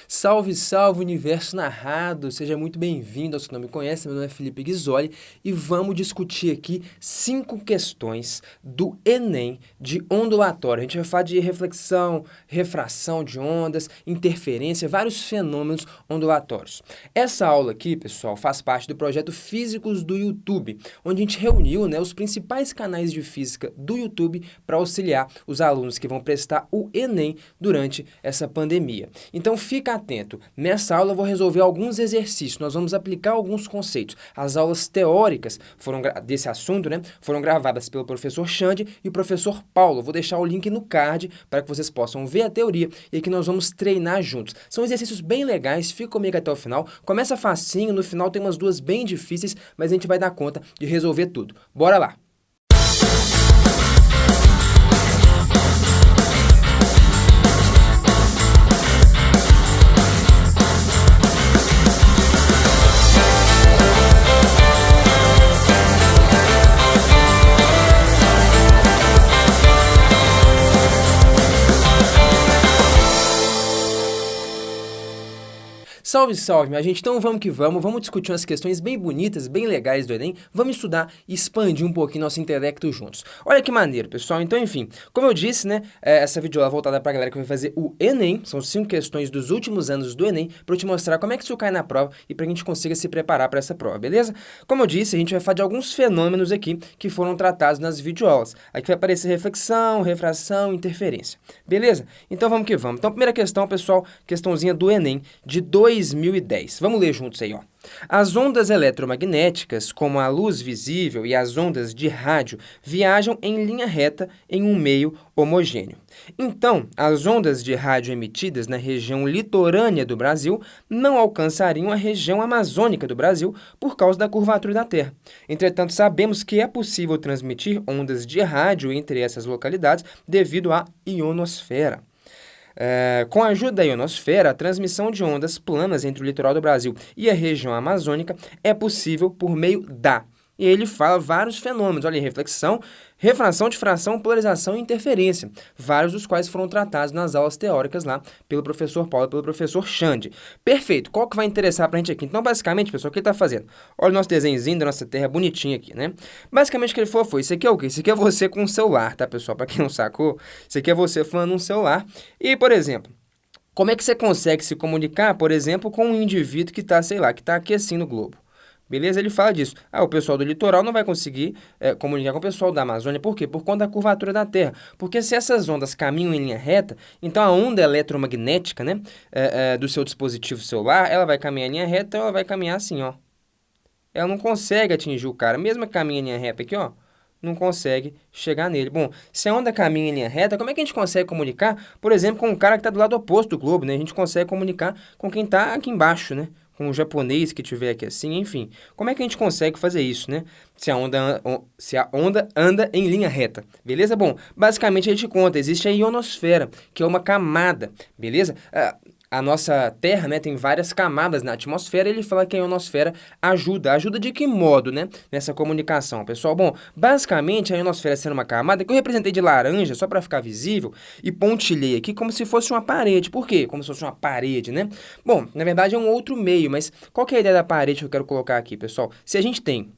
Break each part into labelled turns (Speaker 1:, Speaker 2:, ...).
Speaker 1: Salve, salve, universo narrado! Seja muito bem-vindo aos que não me conhecem, meu nome é Felipe Ghisoli e vamos discutir aqui 5 questões do Enem de ondulatório. A gente vai falar de reflexão, refração de ondas, interferência, vários fenômenos ondulatórios. Essa aula aqui, pessoal, faz parte do projeto Físicos do YouTube, onde a gente reuniu, os principais canais de física do YouTube para auxiliar os alunos que vão prestar o Enem durante essa pandemia. Então, fica atento. Nessa aula eu vou resolver alguns exercícios, nós vamos aplicar alguns conceitos. As aulas teóricas desse assunto, foram gravadas pelo professor Xande e o professor Paulo. Eu vou deixar o link no card para que vocês possam ver a teoria e que nós vamos treinar juntos. São exercícios bem legais, fica comigo até o final. Começa facinho, no final tem umas duas bem difíceis, mas a gente vai dar conta de resolver tudo. Bora lá! Salve, salve, minha gente. Então vamos que vamos discutir umas questões bem bonitas, bem legais do Enem, vamos estudar e expandir um pouquinho nosso intelecto juntos. Olha que maneiro, pessoal. Então, enfim, como eu disse, essa videoaula é voltada pra galera que vai fazer o Enem, são 5 questões dos últimos anos do Enem, pra eu te mostrar como é que isso cai na prova e pra gente consiga se preparar pra essa prova, beleza? Como eu disse, a gente vai falar de alguns fenômenos aqui que foram tratados nas videoaulas. Aqui vai aparecer reflexão, refração, interferência, beleza? Então vamos que vamos. Então, primeira questão, pessoal, questãozinha do Enem de 2010. Vamos ler juntos aí, ó. As ondas eletromagnéticas, como a luz visível e as ondas de rádio, viajam em linha reta em um meio homogêneo. Então, as ondas de rádio emitidas na região litorânea do Brasil não alcançariam a região amazônica do Brasil por causa da curvatura da Terra. Entretanto, sabemos que é possível transmitir ondas de rádio entre essas localidades devido à ionosfera. Com a ajuda da ionosfera, a transmissão de ondas planas entre o litoral do Brasil e a região amazônica é possível por meio da... E ele fala vários fenômenos, olha aí, reflexão, refração, difração, polarização e interferência, vários dos quais foram tratados nas aulas teóricas lá pelo professor Paulo e pelo professor Xande. Perfeito, qual que vai interessar pra gente aqui? Então, basicamente, pessoal, o que ele tá fazendo? Olha o nosso desenhozinho da nossa terra bonitinho aqui, né? Basicamente, o que ele falou foi, isso aqui é o quê? Isso aqui é você com um celular, tá, pessoal? Pra quem não sacou, isso aqui é você falando num celular. E, por exemplo, como é que você consegue se comunicar, por exemplo, com um indivíduo que tá, sei lá, que tá aqui assim no globo? Beleza? Ele fala disso. O pessoal do litoral não vai conseguir comunicar com o pessoal da Amazônia. Por quê? Por conta da curvatura da Terra. Porque se essas ondas caminham em linha reta, então a onda eletromagnética, do seu dispositivo celular, ela vai caminhar em linha reta, então ela vai caminhar assim, ó. Ela não consegue atingir o cara. Mesmo que caminhe em linha reta aqui, ó, não consegue chegar nele. Bom, se a onda caminha em linha reta, como é que a gente consegue comunicar, por exemplo, com o cara que está do lado oposto do globo, né? A gente consegue comunicar com quem está aqui embaixo, né? Com o japonês que estiver aqui assim, enfim. Como é que a gente consegue fazer isso, né? Se a onda anda em linha reta, beleza? Bom, basicamente a gente conta, existe a ionosfera, que é uma camada, beleza? A nossa Terra, tem várias camadas na atmosfera, e ele fala que a ionosfera ajuda. Ajuda de que modo, nessa comunicação, pessoal? Bom, basicamente, a ionosfera sendo uma camada, que eu representei de laranja, só para ficar visível, e pontilhei aqui como se fosse uma parede. Por quê? Como se fosse uma parede, né? Bom, na verdade é um outro meio, mas qual que é a ideia da parede que eu quero colocar aqui, pessoal? Se a gente tem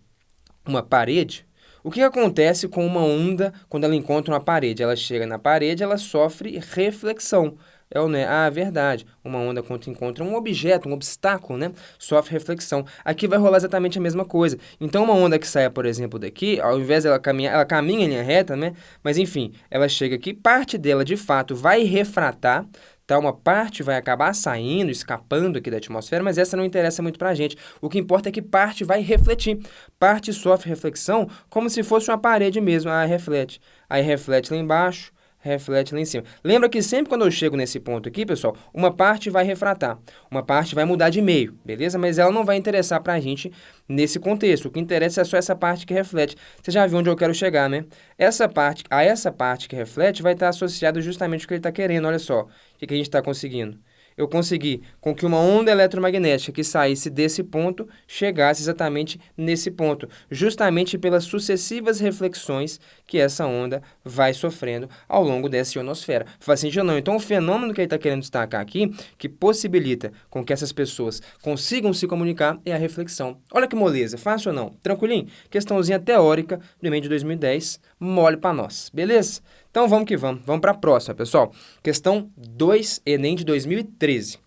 Speaker 1: uma parede, o que acontece com uma onda quando ela encontra uma parede? Ela chega na parede, ela sofre reflexão. É ou não é? Ah, verdade. Uma onda quando encontra um objeto, um obstáculo, sofre reflexão. Aqui vai rolar exatamente a mesma coisa. Então, uma onda que saia, por exemplo, daqui, ao invés dela caminhar, ela caminha em linha reta, Mas, enfim, ela chega aqui, parte dela, de fato, vai refratar, tá? Uma parte vai acabar saindo, escapando aqui da atmosfera, mas essa não interessa muito pra gente. O que importa é que parte vai refletir. Parte sofre reflexão como se fosse uma parede mesmo. Ah, reflete. Aí reflete lá embaixo, reflete lá em cima. Lembra que sempre quando eu chego nesse ponto aqui, pessoal, uma parte vai refratar, uma parte vai mudar de meio, beleza? Mas ela não vai interessar pra gente nesse contexto. O que interessa é só essa parte que reflete. Você já viu onde eu quero chegar, né? Essa parte que reflete vai estar associada justamente ao que ele está querendo. Olha só, o que a gente está conseguindo? eu consegui com que uma onda eletromagnética que saísse desse ponto chegasse exatamente nesse ponto, justamente pelas sucessivas reflexões que essa onda vai sofrendo ao longo dessa ionosfera. Faz sentido ou não? Então, o fenômeno que ele está querendo destacar aqui, que possibilita com que essas pessoas consigam se comunicar, é a reflexão. Olha que moleza, fácil ou não? Tranquilinho? Questãozinha teórica do Enem de 2010, mole para nós, beleza? Então, vamos que vamos. Vamos para a próxima, pessoal. Questão 2, Enem de 2013.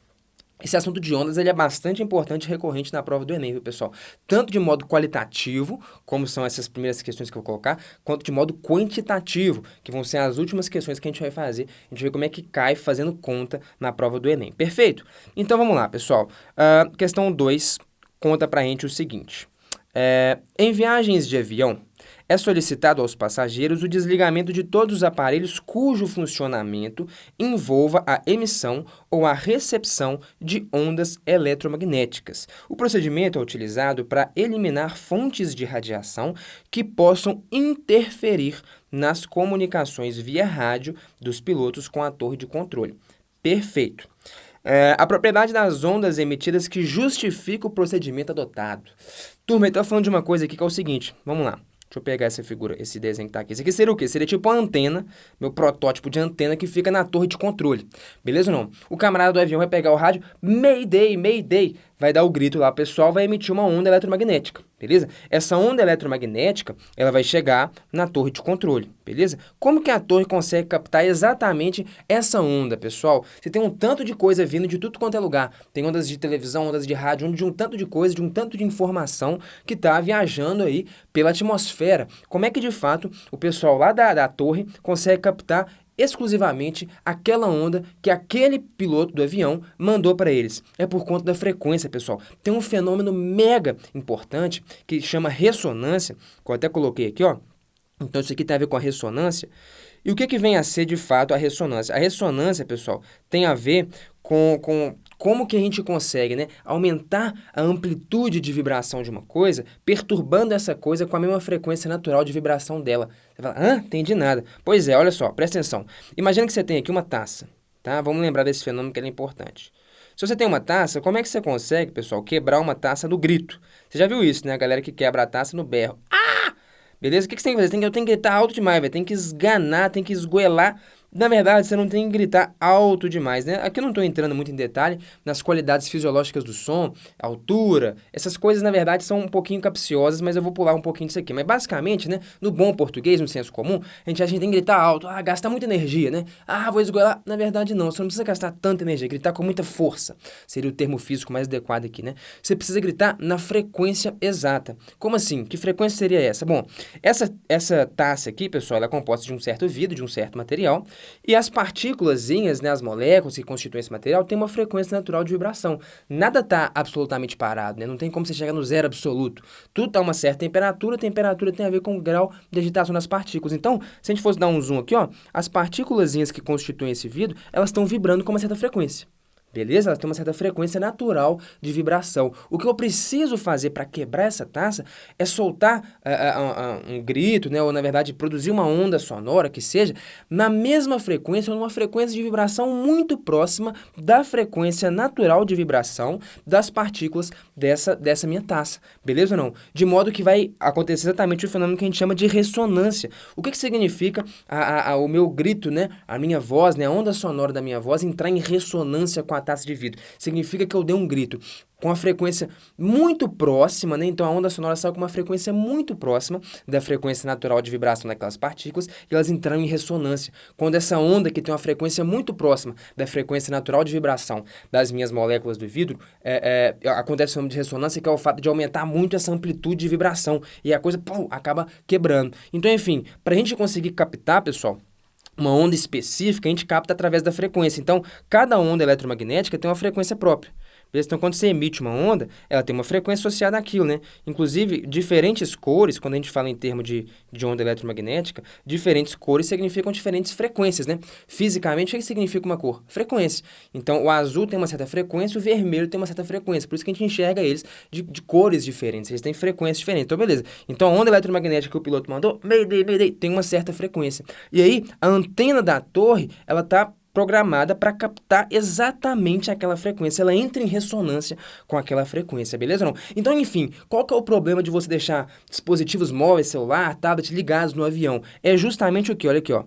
Speaker 1: Esse assunto de ondas ele é bastante importante e recorrente na prova do Enem, viu, pessoal? Tanto de modo qualitativo, como são essas primeiras questões que eu vou colocar, quanto de modo quantitativo, que vão ser as últimas questões que a gente vai fazer. A gente vê como é que cai fazendo conta na prova do Enem. Perfeito? Então, vamos lá, pessoal. Questão 2 conta pra gente o seguinte. Em viagens de avião, é solicitado aos passageiros o desligamento de todos os aparelhos cujo funcionamento envolva a emissão ou a recepção de ondas eletromagnéticas. O procedimento é utilizado para eliminar fontes de radiação que possam interferir nas comunicações via rádio dos pilotos com a torre de controle. Perfeito. A propriedade das ondas emitidas que justifica o procedimento adotado. Turma, eu tô falando de uma coisa aqui que é o seguinte, vamos lá. Deixa eu pegar essa figura, esse desenho que tá aqui. Isso aqui seria o quê? Seria tipo uma antena, meu protótipo de antena que fica na torre de controle. Beleza ou não? O camarada do avião vai pegar o rádio, Mayday, Mayday, vai dar o grito lá, o pessoal vai emitir uma onda eletromagnética, beleza? Essa onda eletromagnética, ela vai chegar na torre de controle, beleza? Como que a torre consegue captar exatamente essa onda, pessoal? Você tem um tanto de coisa vindo de tudo quanto é lugar. Tem ondas de televisão, ondas de rádio, de um tanto de coisa, de um tanto de informação que tá viajando aí pela atmosfera. Como é que, de fato, o pessoal lá da torre consegue captar exclusivamente aquela onda que aquele piloto do avião mandou para eles? É por conta da frequência, pessoal. Tem um fenômeno mega importante que chama ressonância, que eu até coloquei aqui, ó. Então, isso aqui tem a ver com a ressonância. E o que vem a ser, de fato, a ressonância? A ressonância, pessoal, tem a ver com como que a gente consegue, né, aumentar a amplitude de vibração de uma coisa, perturbando essa coisa com a mesma frequência natural de vibração dela. Você fala, entendi nada. Pois é, olha só, presta atenção. Imagina que você tem aqui uma taça, tá? Vamos lembrar desse fenômeno que ele é importante. Se você tem uma taça, como é que você consegue, pessoal, quebrar uma taça no grito? Você já viu isso, né? A galera que quebra a taça no berro. Beleza? O que você tem que fazer? Eu tenho que gritar alto demais, velho. Tem que esganar, tem que esgoelar. Na verdade, você não tem que gritar alto demais, né? Aqui eu não estou entrando muito em detalhe nas qualidades fisiológicas do som, altura, essas coisas, na verdade, são um pouquinho capciosas, mas eu vou pular um pouquinho disso aqui. Mas, basicamente, né, no bom português, no senso comum, a gente acha que tem que gritar alto, gasta muita energia, né? Vou esgoelar. Na verdade, não, você não precisa gastar tanta energia, gritar com muita força. Seria o termo físico mais adequado aqui, né? Você precisa gritar na frequência exata. Como assim? Que frequência seria essa? Bom, essa taça aqui, pessoal, ela é composta de um certo vidro, de um certo material, e as partículazinhas, né, as moléculas que constituem esse material, têm uma frequência natural de vibração. Nada está absolutamente parado, né? Não tem como você chegar no zero absoluto. Tudo está a uma certa temperatura, a temperatura tem a ver com o grau de agitação das partículas. Então, se a gente fosse dar um zoom aqui, ó, as partículazinhas que constituem esse vidro, elas estão vibrando com uma certa frequência. Beleza? Elas têm uma certa frequência natural de vibração. O que eu preciso fazer para quebrar essa taça é soltar um grito, né? Ou, na verdade, produzir uma onda sonora, que seja, na mesma frequência, ou numa frequência de vibração muito próxima da frequência natural de vibração das partículas dessa minha taça. Beleza ou não? De modo que vai acontecer exatamente o fenômeno que a gente chama de ressonância. O que significa o meu grito, né? A minha voz, né? A onda sonora da minha voz entrar em ressonância com a taça de vidro. Significa que eu dei um grito com a frequência muito próxima, né? Então a onda sonora saiu com uma frequência muito próxima da frequência natural de vibração daquelas partículas e elas entraram em ressonância. Quando essa onda que tem uma frequência muito próxima da frequência natural de vibração das minhas moléculas do vidro, acontece o fenômeno de ressonância, que é o fato de aumentar muito essa amplitude de vibração e a coisa, acaba quebrando. Então, enfim, para a gente conseguir captar, pessoal, uma onda específica, a gente capta através da frequência. Então, cada onda eletromagnética tem uma frequência própria. Então, quando você emite uma onda, ela tem uma frequência associada àquilo, né? Inclusive, diferentes cores, quando a gente fala em termos de onda eletromagnética, diferentes cores significam diferentes frequências, né? Fisicamente, o que significa uma cor? Frequência. Então, o azul tem uma certa frequência, o vermelho tem uma certa frequência. Por isso que a gente enxerga eles de cores diferentes, eles têm frequências diferentes. Então, beleza. Então, a onda eletromagnética que o piloto mandou, Mayday, Mayday, tem uma certa frequência. E aí, a antena da torre, ela tá programada para captar exatamente aquela frequência, ela entra em ressonância com aquela frequência, beleza ou não? Então, enfim, qual que é o problema de você deixar dispositivos móveis, celular, tablet ligados no avião? É justamente o que? Olha aqui, ó.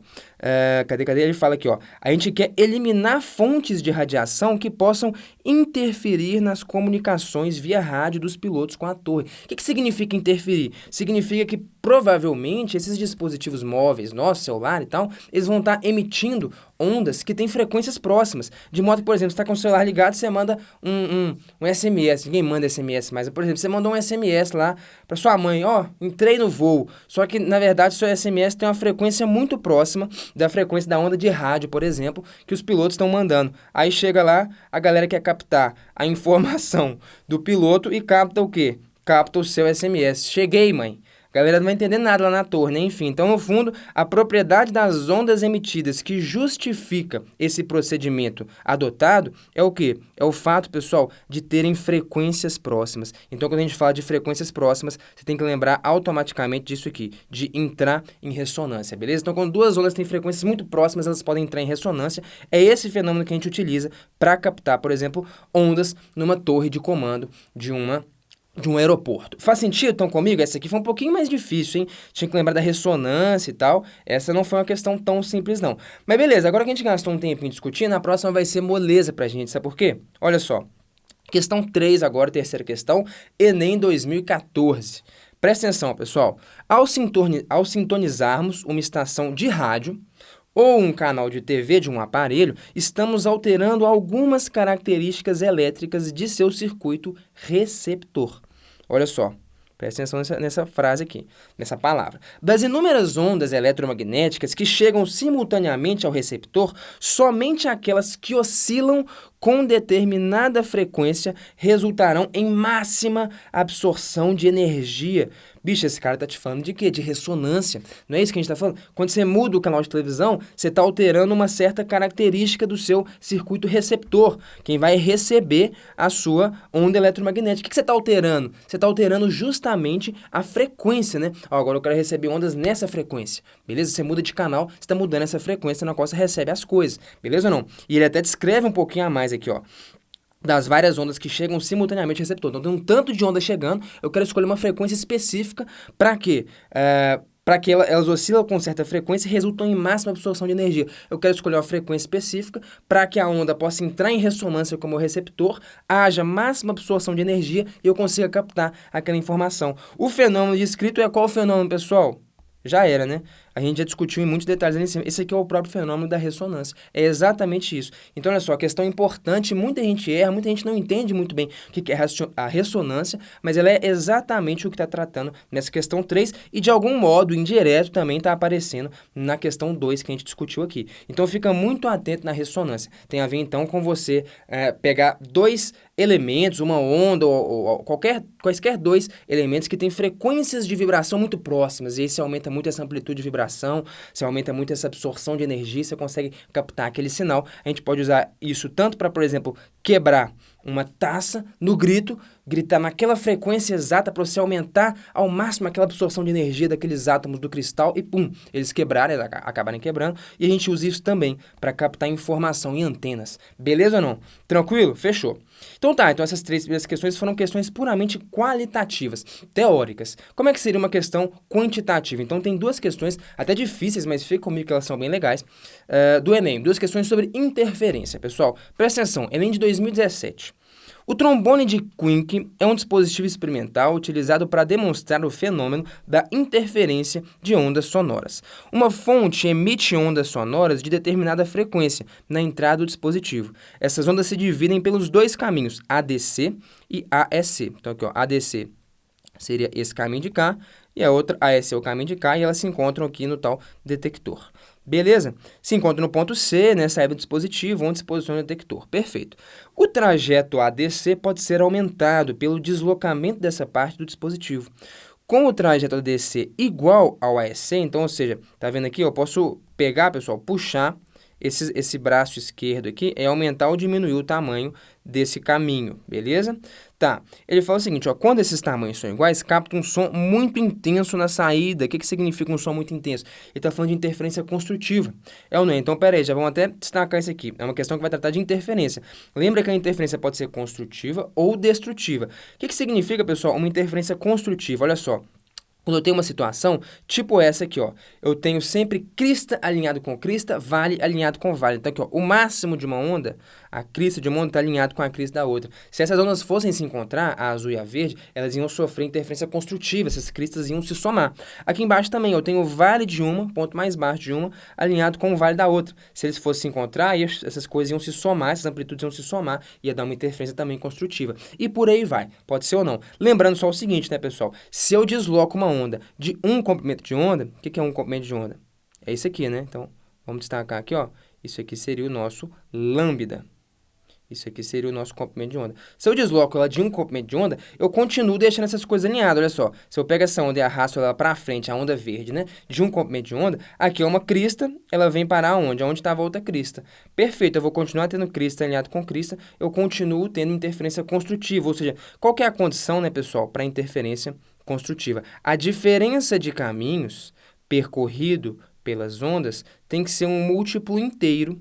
Speaker 1: Cadê? Ele fala aqui, ó. A gente quer eliminar fontes de radiação que possam interferir nas comunicações via rádio dos pilotos com a torre. O que significa interferir? Significa que provavelmente esses dispositivos móveis, nosso celular e tal, eles vão estar emitindo ondas que têm frequências próximas. De modo que, por exemplo, você está com o celular ligado, você manda um SMS. Ninguém manda SMS mais. Por exemplo, você mandou um SMS lá para sua mãe, ó, entrei no voo. Só que, na verdade, seu SMS tem uma frequência muito próxima da frequência da onda de rádio, por exemplo, que os pilotos estão mandando. Aí chega lá, a galera quer captar a informação do piloto e capta o quê? Capta o seu SMS. Cheguei, mãe. A galera não vai entender nada lá na torre, né? Enfim, então, no fundo, a propriedade das ondas emitidas que justifica esse procedimento adotado é o quê? É o fato, pessoal, de terem frequências próximas. Então, quando a gente fala de frequências próximas, você tem que lembrar automaticamente disso aqui, de entrar em ressonância, beleza? Então, quando duas ondas têm frequências muito próximas, elas podem entrar em ressonância. É esse fenômeno que a gente utiliza para captar, por exemplo, ondas numa torre de comando de um aeroporto. Faz sentido? Estão comigo? Essa aqui foi um pouquinho mais difícil, hein? Tinha que lembrar da ressonância e tal. Essa não foi uma questão tão simples, não. Mas beleza, agora que a gente gastou um tempinho discutindo, a próxima vai ser moleza pra gente. Sabe por quê? Olha só. Questão 3 agora, terceira questão. Enem 2014. Presta atenção, pessoal. Ao sintonizarmos uma estação de rádio ou um canal de TV de um aparelho, estamos alterando algumas características elétricas de seu circuito receptor. Olha só, presta atenção nessa frase aqui, nessa palavra. Das inúmeras ondas eletromagnéticas que chegam simultaneamente ao receptor, somente aquelas que oscilam com determinada frequência resultarão em máxima absorção de energia. Bicho, esse cara tá te falando de quê? De ressonância. Não é isso que a gente tá falando? Quando você muda o canal de televisão, você tá alterando uma certa característica do seu circuito receptor, quem vai receber a sua onda eletromagnética. O que você tá alterando? Você tá alterando justamente a frequência, né? Ó, agora eu quero receber ondas nessa frequência, beleza? Você muda de canal, você tá mudando essa frequência na qual você recebe as coisas, beleza ou não? E ele até descreve um pouquinho a mais aqui, ó, das várias ondas que chegam simultaneamente ao receptor. Então, tem um tanto de onda chegando, eu quero escolher uma frequência específica para quê? Para que elas oscilam com certa frequência e resultam em máxima absorção de energia. Eu quero escolher uma frequência específica para que a onda possa entrar em ressonância com o meu receptor, haja máxima absorção de energia e eu consiga captar aquela informação. O fenômeno descrito é qual fenômeno, pessoal? Já era, né? A gente já discutiu em muitos detalhes ali em cima. Esse aqui é o próprio fenômeno da ressonância. É exatamente isso. Então, olha só, a questão importante, muita gente erra, muita gente não entende muito bem o que é a ressonância, mas ela é exatamente o que está tratando nessa questão 3 e, de algum modo, indireto, também está aparecendo na questão 2 que a gente discutiu aqui. Então, fica muito atento na ressonância. Tem a ver, então, com você pegar dois elementos, uma onda ou quaisquer dois elementos que têm frequências de vibração muito próximas, e aí você aumenta muito essa amplitude de vibração, você aumenta muito essa absorção de energia, você consegue captar aquele sinal. A gente pode usar isso tanto para, por exemplo, quebrar uma taça no grito, gritar naquela frequência exata para você aumentar ao máximo aquela absorção de energia daqueles átomos do cristal e pum, eles quebrarem, acabarem quebrando. E a gente usa isso também para captar informação em antenas. Beleza ou não? Tranquilo? Fechou. Então tá, então essas três primeiras questões foram questões puramente qualitativas, teóricas. Como é que seria uma questão quantitativa? Então tem duas questões, até difíceis, mas fica comigo que elas são bem legais, do Enem. Duas questões sobre interferência, pessoal. Presta atenção, Enem de 2017. O trombone de Quincke é um dispositivo experimental utilizado para demonstrar o fenômeno da interferência de ondas sonoras. Uma fonte emite ondas sonoras de determinada frequência na entrada do dispositivo. Essas ondas se dividem pelos dois caminhos, ADC e AEC. Então aqui, ó, ADC seria esse caminho de cá e a outra AEC é o caminho de cá e elas se encontram aqui no tal detector. Beleza? Se encontra no ponto C, né, saída do dispositivo, onde se posiciona o detector. Perfeito. O trajeto ADC pode ser aumentado pelo deslocamento dessa parte do dispositivo. Com o trajeto ADC igual ao AEC, então, ou seja, tá vendo aqui, eu posso pegar, pessoal, puxar esse braço esquerdo aqui é aumentar ou diminuir o tamanho desse caminho, beleza? Tá, ele fala o seguinte, ó, quando esses tamanhos são iguais, capta um som muito intenso na saída. O que significa um som muito intenso? Ele está falando de interferência construtiva. É ou não é? Então, peraí, já vamos até destacar isso aqui. É uma questão que vai tratar de interferência. Lembra que a interferência pode ser construtiva ou destrutiva. O que significa, pessoal, uma interferência construtiva? Olha só. Quando eu tenho uma situação, tipo essa aqui, ó, eu tenho sempre crista alinhado com crista, vale alinhado com vale. Então, aqui, ó, o máximo de uma onda, a crista de uma onda está alinhado com a crista da outra. Se essas ondas fossem se encontrar, a azul e a verde, elas iam sofrer interferência construtiva, essas cristas iam se somar. Aqui embaixo também, eu tenho o vale de uma, ponto mais baixo de uma, alinhado com o vale da outra. Se eles fossem se encontrar, essas coisas iam se somar, essas amplitudes iam se somar, ia dar uma interferência também construtiva. E por aí vai, pode ser ou não. Lembrando só o seguinte, né, pessoal? Se eu desloco uma onda de um comprimento de onda, o que é um comprimento de onda? É isso aqui, né? Então, vamos destacar aqui, ó. Isso aqui seria o nosso lambda. Isso aqui seria o nosso comprimento de onda. Se eu desloco ela de um comprimento de onda, eu continuo deixando essas coisas alinhadas, olha só. Se eu pego essa onda e arrasto ela para frente, a onda verde, né? De um comprimento de onda, aqui é uma crista, ela vem parar onde? Onde estava a outra crista. Perfeito, eu vou continuar tendo crista alinhado com crista, eu continuo tendo interferência construtiva, ou seja, qual que é a condição, né, pessoal, para interferência construtiva? A diferença de caminhos percorrido pelas ondas tem que ser um múltiplo inteiro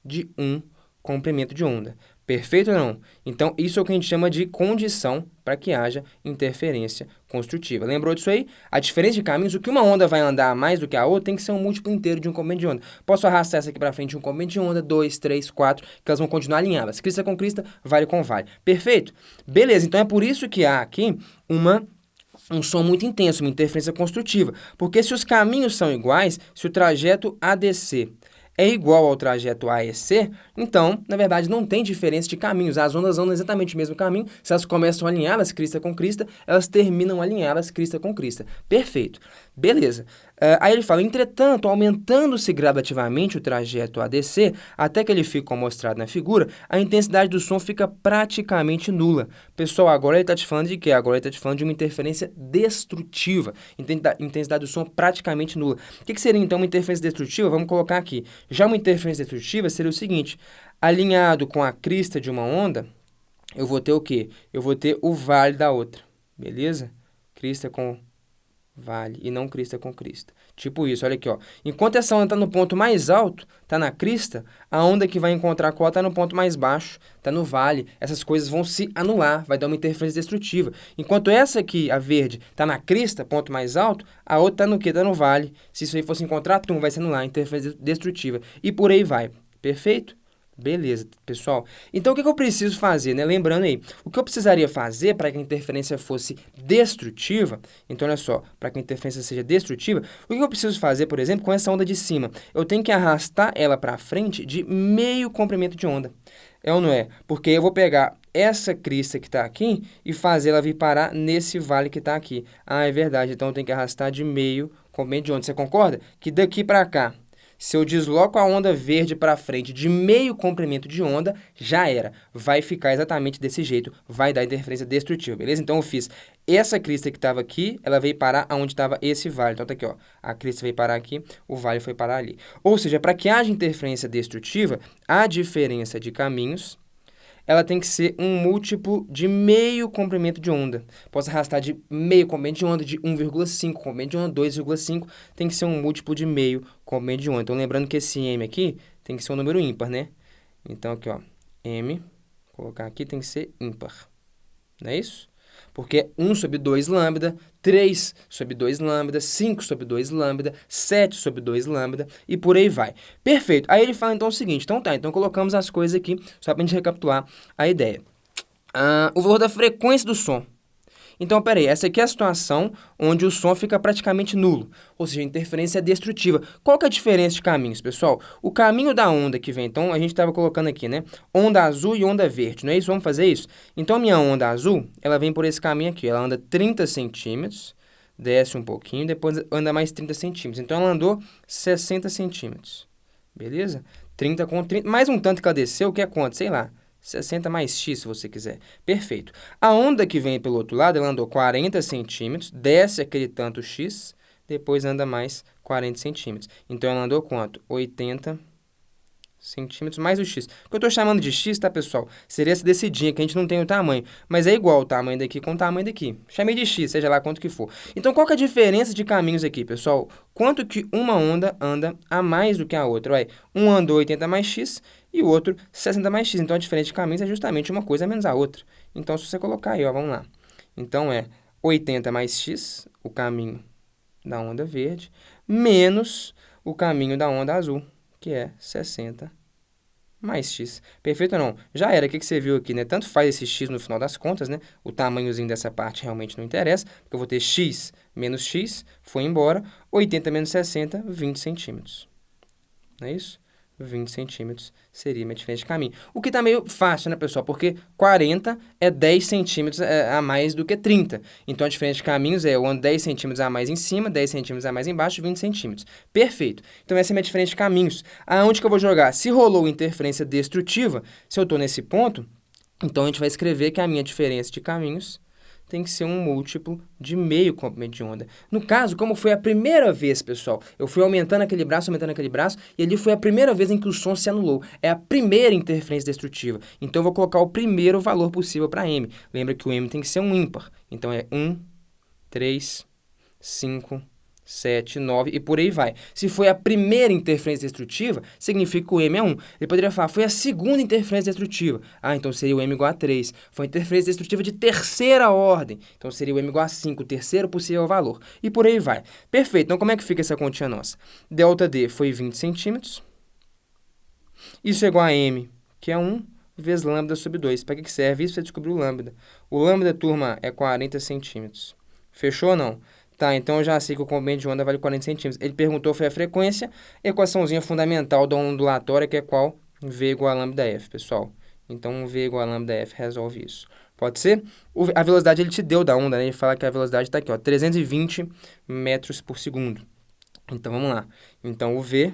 Speaker 1: de um comprimento de onda. Perfeito ou não? Então, isso é o que a gente chama de condição para que haja interferência construtiva. Lembrou disso aí? A diferença de caminhos, o que uma onda vai andar mais do que a outra, tem que ser um múltiplo inteiro de um comprimento de onda. Posso arrastar essa aqui para frente, um comprimento de onda, 2, 3, 4, que elas vão continuar alinhadas. Crista com crista, vale com vale. Perfeito? Beleza, então é por isso que há aqui um som muito intenso, uma interferência construtiva. Porque se os caminhos são iguais, se o trajeto ADC é igual ao trajeto AEC, então, na verdade, não tem diferença de caminhos. As ondas andam exatamente o mesmo caminho. Se elas começam alinhadas, crista com crista, elas terminam alinhadas, crista com crista. Perfeito. Beleza. Aí ele fala, entretanto, aumentando-se gradativamente o trajeto ADC, até que ele fica como mostrado na figura, a intensidade do som fica praticamente nula. Pessoal, agora ele está te falando de quê? Agora ele está te falando de uma interferência destrutiva. Intensidade do som praticamente nula. O que seria, então, uma interferência destrutiva? Vamos colocar aqui. Já uma interferência destrutiva seria o seguinte, alinhado com a crista de uma onda, eu vou ter o quê? Eu vou ter o vale da outra, beleza? Crista com vale e não crista com crista. Tipo isso, olha aqui, ó. Enquanto essa onda está no ponto mais alto, está na crista, a onda que vai encontrar com ela está no ponto mais baixo, está no vale. Essas coisas vão se anular, vai dar uma interferência destrutiva. Enquanto essa aqui, a verde, está na crista, ponto mais alto, a outra está no quê? Está no vale. Se isso aí fosse encontrar, vai se anular, interferência destrutiva. E por aí vai. Perfeito? Beleza, pessoal. Então, o que eu preciso fazer, né? Lembrando aí, o que eu precisaria fazer para que a interferência fosse destrutiva, então, olha só, para que a interferência seja destrutiva, o que eu preciso fazer, por exemplo, com essa onda de cima? Eu tenho que arrastar ela para frente de meio comprimento de onda. É ou não é? Porque eu vou pegar essa crista que está aqui e fazer ela vir parar nesse vale que está aqui. Ah, é verdade, então eu tenho que arrastar de meio comprimento de onda. Você concorda? Que daqui para cá, se eu desloco a onda verde para frente de meio comprimento de onda, já era. Vai ficar exatamente desse jeito, vai dar interferência destrutiva, beleza? Então, eu fiz essa crista que estava aqui, ela veio parar onde estava esse vale. Então, tá aqui, ó, a crista veio parar aqui, o vale foi parar ali. Ou seja, para que haja interferência destrutiva, a diferença de caminhos ela tem que ser um múltiplo de meio comprimento de onda. Posso arrastar de meio comprimento de onda, de 1,5 comprimento de onda, 2,5, tem que ser um múltiplo de meio comprimento de onda. Então, lembrando que esse m aqui tem que ser um número ímpar, né? Então, aqui, ó, m, colocar aqui, tem que ser ímpar. Não é isso? Porque é 1 sobre 2 lambda, 3 sobre 2 lambda, 5 sobre 2 lambda, 7 sobre 2 lambda e por aí vai. Perfeito. Aí ele fala então o seguinte, então colocamos as coisas aqui só para a gente recapitular a ideia. O valor da frequência do som. Então, peraí, essa aqui é a situação onde o som fica praticamente nulo, ou seja, a interferência é destrutiva. Qual que é a diferença de caminhos, pessoal? O caminho da onda que vem, então, a gente estava colocando aqui, né? Onda azul e onda verde, não é isso? Vamos fazer isso? Então, a minha onda azul, ela vem por esse caminho aqui, ela anda 30 centímetros, desce um pouquinho, depois anda mais 30 centímetros. Então, ela andou 60 centímetros, beleza? 30 com 30, mais um tanto que ela desceu, que é quanto? Sei lá. 60 mais x, se você quiser. Perfeito. A onda que vem pelo outro lado, ela andou 40 centímetros, desce aquele tanto x, depois anda mais 40 centímetros. Então, ela andou quanto? 80 centímetros mais o x. O que eu estou chamando de x, tá, pessoal? Seria essa descidinha, que a gente não tem o tamanho. Mas é igual o tamanho daqui com o tamanho daqui. Chamei de x, seja lá quanto que for. Então, qual que é a diferença de caminhos aqui, pessoal? Quanto que uma onda anda a mais do que a outra? Ué, um andou 80 mais x e o outro 60 mais x. Então, a diferença de caminhos é justamente uma coisa menos a outra. Então, se você colocar aí, ó, vamos lá. Então, é 80 mais x, o caminho da onda verde, menos o caminho da onda azul, que é 60 mais x. Perfeito ou não? Já era, o que você viu aqui, né? Tanto faz esse x no final das contas, né? O tamanhozinho dessa parte realmente não interessa, porque eu vou ter x menos x, foi embora, 80 menos 60, 20 centímetros. Não é isso? 20 centímetros seria minha diferença de caminho. O que está meio fácil, né, pessoal? Porque 40 é 10 centímetros a mais do que 30. Então, a diferença de caminhos é eu ando 10 centímetros a mais em cima, 10 centímetros a mais embaixo, 20 centímetros. Perfeito. Então, essa é a minha diferença de caminhos. Aonde que eu vou jogar? Se rolou interferência destrutiva, se eu estou nesse ponto, então a gente vai escrever que a minha diferença de caminhos tem que ser um múltiplo de meio comprimento de onda. No caso, como foi a primeira vez, pessoal, eu fui aumentando aquele braço, e ali foi a primeira vez em que o som se anulou. É a primeira interferência destrutiva. Então, eu vou colocar o primeiro valor possível para m. Lembra que o m tem que ser um ímpar. Então, é 1, 3, 5, 7, 9 e por aí vai. Se foi a primeira interferência destrutiva, significa que o m é 1. Ele poderia falar, foi a segunda interferência destrutiva. Ah, então seria o m igual a 3. Foi a interferência destrutiva de terceira ordem. Então seria o m igual a 5, o terceiro possível valor. E por aí vai. Perfeito. Então como é que fica essa continha nossa? Delta D foi 20 centímetros. Isso é igual a m, que é 1, vezes lambda sobre 2. Para que serve isso? Você descobriu o lambda. O lambda, turma, é 40 centímetros. Fechou ou não? Tá, então eu já sei que o comprimento de onda vale 40 centímetros. Ele perguntou foi a frequência, equaçãozinha fundamental da ondulatória, que é qual? V igual a lambda F, pessoal. Então, V igual a lambda F resolve isso. Pode ser? A velocidade ele te deu da onda, né? Ele fala que a velocidade está aqui, ó, 320 metros por segundo. Então, vamos lá. Então, o V,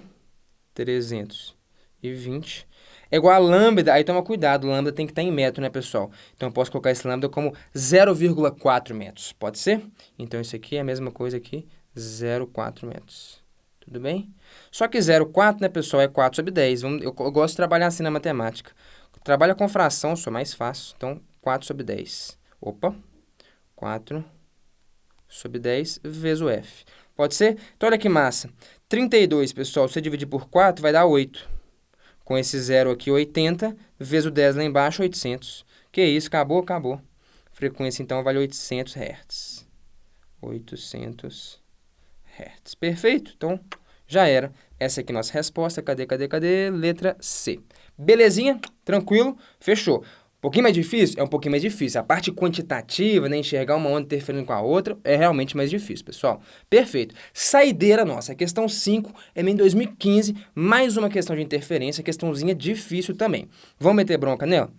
Speaker 1: 320 é igual a lambda, aí toma cuidado, o lambda tem que estar em metro, né, pessoal? Então, eu posso colocar esse lambda como 0,4 metros, pode ser? Então, isso aqui é a mesma coisa aqui, 0,4 metros. Tudo bem? Só que 0,4, né, pessoal, é 4 sobre 10. Eu gosto de trabalhar assim na matemática. Trabalha com fração, só mais fácil. Então, 4 sobre 10. Opa, 4 sobre 10 vezes o F. Pode ser? Então, olha que massa. 32, pessoal, se você dividir por 4, vai dar 8. Com esse 0 aqui, 80, vezes o 10 lá embaixo, 800. Que isso, acabou, acabou. Frequência, então, vale 800 Hz. 800 Hz. Perfeito? Então, já era. Essa aqui é a nossa resposta. Cadê? Letra C. Belezinha? Tranquilo? Fechou. Um pouquinho mais difícil? É um pouquinho mais difícil. A parte quantitativa, né, enxergar uma onda interferindo com a outra, é realmente mais difícil, pessoal. Perfeito. Saideira nossa. A questão 5 é em 2015, mais uma questão de interferência, questãozinha difícil também. Vamos meter bronca nela?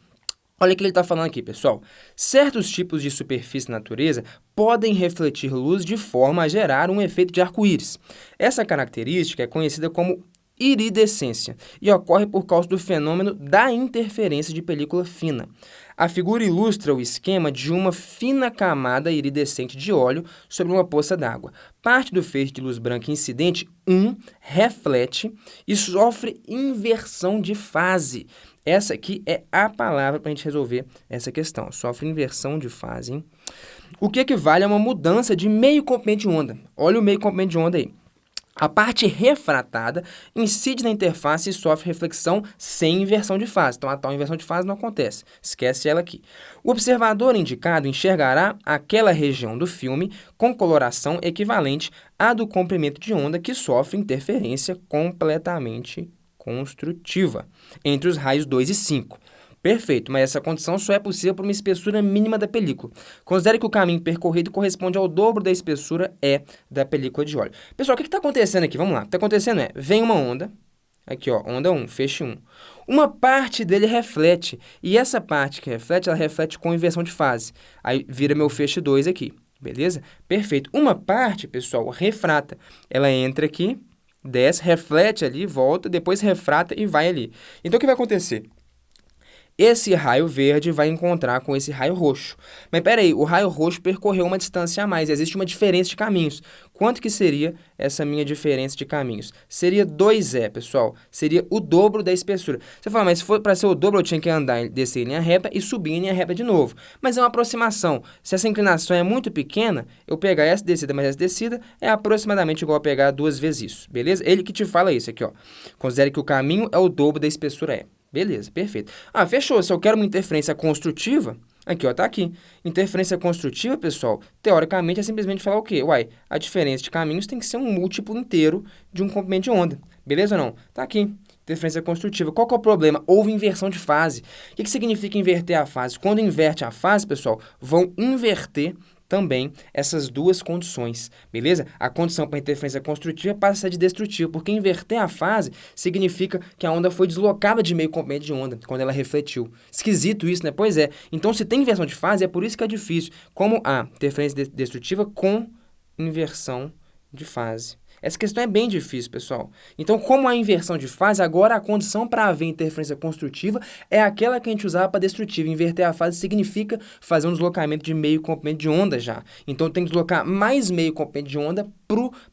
Speaker 1: Olha o que ele está falando aqui, pessoal. Certos tipos de superfície na natureza podem refletir luz de forma a gerar um efeito de arco-íris. Essa característica é conhecida como iridescência e ocorre por causa do fenômeno da interferência de película fina. A figura ilustra o esquema de uma fina camada iridescente de óleo sobre uma poça d'água. Parte do feixe de luz branca incidente, reflete e sofre inversão de fase. Essa aqui é a palavra para a gente resolver essa questão. Sofre inversão de fase, hein? O que equivale a uma mudança de meio comprimento de onda. Olha o meio comprimento de onda aí. A parte refratada incide na interface e sofre reflexão sem inversão de fase. Então, a tal inversão de fase não acontece. Esquece ela aqui. O observador indicado enxergará aquela região do filme com coloração equivalente à do comprimento de onda que sofre interferência completamente construtiva entre os raios 2 e 5. Perfeito, mas essa condição só é possível por uma espessura mínima da película. Considere que o caminho percorrido corresponde ao dobro da espessura E da película de óleo. Pessoal, o que está acontecendo aqui? Vamos lá. O que está acontecendo vem uma onda, aqui ó, onda 1, feixe 1. Uma parte dele reflete, e essa parte que reflete, ela reflete com inversão de fase. Aí vira meu feixe 2 aqui, beleza? Perfeito. Uma parte, pessoal, refrata. Ela entra aqui, desce, reflete ali, volta, depois refrata e vai ali. Então, o que vai acontecer? esse raio verde vai encontrar com esse raio roxo. Mas peraí, o raio roxo percorreu uma distância a mais, existe uma diferença de caminhos. Quanto que seria essa minha diferença de caminhos? Seria 2E, pessoal. Seria o dobro da espessura. Você fala, mas se for para ser o dobro, eu tinha que andar, descer em linha reta e subir em linha reta de novo. Mas é uma aproximação. Se essa inclinação é muito pequena, eu pegar essa descida mais essa descida é aproximadamente igual a pegar 2 vezes isso, beleza? Ele que te fala isso aqui, ó. Considere que o caminho é o dobro da espessura E. Beleza, perfeito. Ah, fechou. Se eu quero uma interferência construtiva, aqui, ó, tá aqui. Interferência construtiva, pessoal, teoricamente é simplesmente falar o quê? Uai, a diferença de caminhos tem que ser um múltiplo inteiro de um comprimento de onda. Beleza ou não? Tá aqui. Interferência construtiva. Qual que é o problema? Houve inversão de fase. O que significa inverter a fase? Quando inverte a fase, pessoal, vão inverter também essas duas condições, beleza? A condição para interferência construtiva passa a ser de destrutiva, porque inverter a fase significa que a onda foi deslocada de meio comprimento de onda, quando ela refletiu. Esquisito isso, né? Pois é. Então, se tem inversão de fase, é por isso que é difícil. Como a interferência destrutiva com inversão de fase. Essa questão é bem difícil, pessoal. Então, como a inversão de fase, agora a condição para haver interferência construtiva é aquela que a gente usava para destrutiva. Inverter a fase significa fazer um deslocamento de meio comprimento de onda já. Então, tem que deslocar mais meio comprimento de onda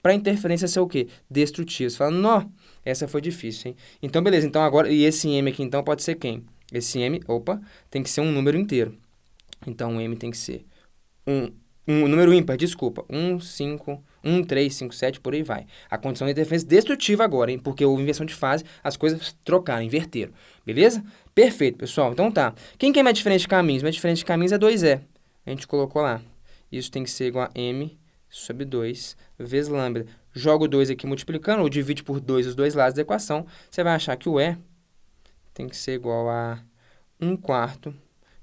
Speaker 1: para a interferência ser o quê? Destrutiva. Você fala, não, essa foi difícil, hein? Então, beleza. Então, agora, e esse M aqui, então, pode ser quem? Esse M, opa, tem que ser um número inteiro. Então, o M tem que ser um número ímpar, desculpa. 1, 5, 1, 3, 5, 7, por aí vai. A condição de interferência destrutiva agora, hein? Porque houve inversão de fase, as coisas trocaram, inverteram. Beleza? Perfeito, pessoal. Então tá. Quem que é mais diferente de caminhos? Mais diferente de caminhos é 2E. A gente colocou lá. Isso tem que ser igual a M sobre 2 vezes lambda. Joga o 2 aqui multiplicando, ou divide por 2 os dois lados da equação. Você vai achar que o E tem que ser igual a 1/4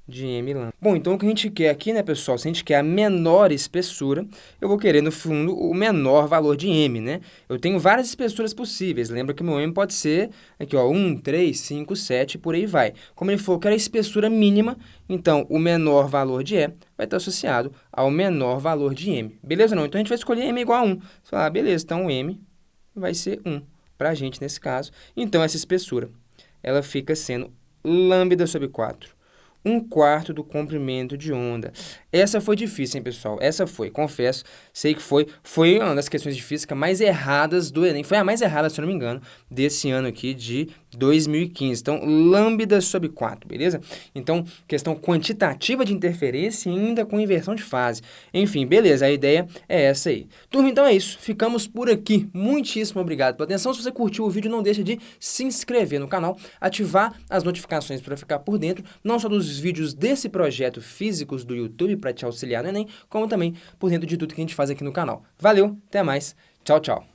Speaker 1: de m lambda. Bom, então o que a gente quer aqui, né, pessoal? Se a gente quer a menor espessura, eu vou querer, no fundo, o menor valor de m, né? Eu tenho várias espessuras possíveis. Lembra que o meu m pode ser, aqui, ó, 1, 3, 5, 7, por aí vai. Como ele falou que era a espessura mínima, então o menor valor de E vai estar associado ao menor valor de m. Beleza ou não? Então a gente vai escolher m igual a 1. Você fala, beleza, então o m vai ser 1 para a gente nesse caso. Então essa espessura, ela fica sendo lambda sobre 4. 1/4 do comprimento de onda. Essa foi difícil, hein, pessoal? Essa foi, confesso, sei que foi uma das questões de física mais erradas do Enem. Foi a mais errada, se eu não me engano, desse ano aqui de 2015. Então, lambda sobre 4, beleza? Então, questão quantitativa de interferência e ainda com inversão de fase. Enfim, beleza, a ideia é essa aí. Turma, então é isso. Ficamos por aqui. Muitíssimo obrigado pela atenção. Se você curtiu o vídeo, não deixa de se inscrever no canal, ativar as notificações para ficar por dentro, não só dos vídeos desse projeto Físicos do YouTube para te auxiliar no Enem, como também por dentro de tudo que a gente faz aqui no canal. Valeu, até mais, tchau, tchau.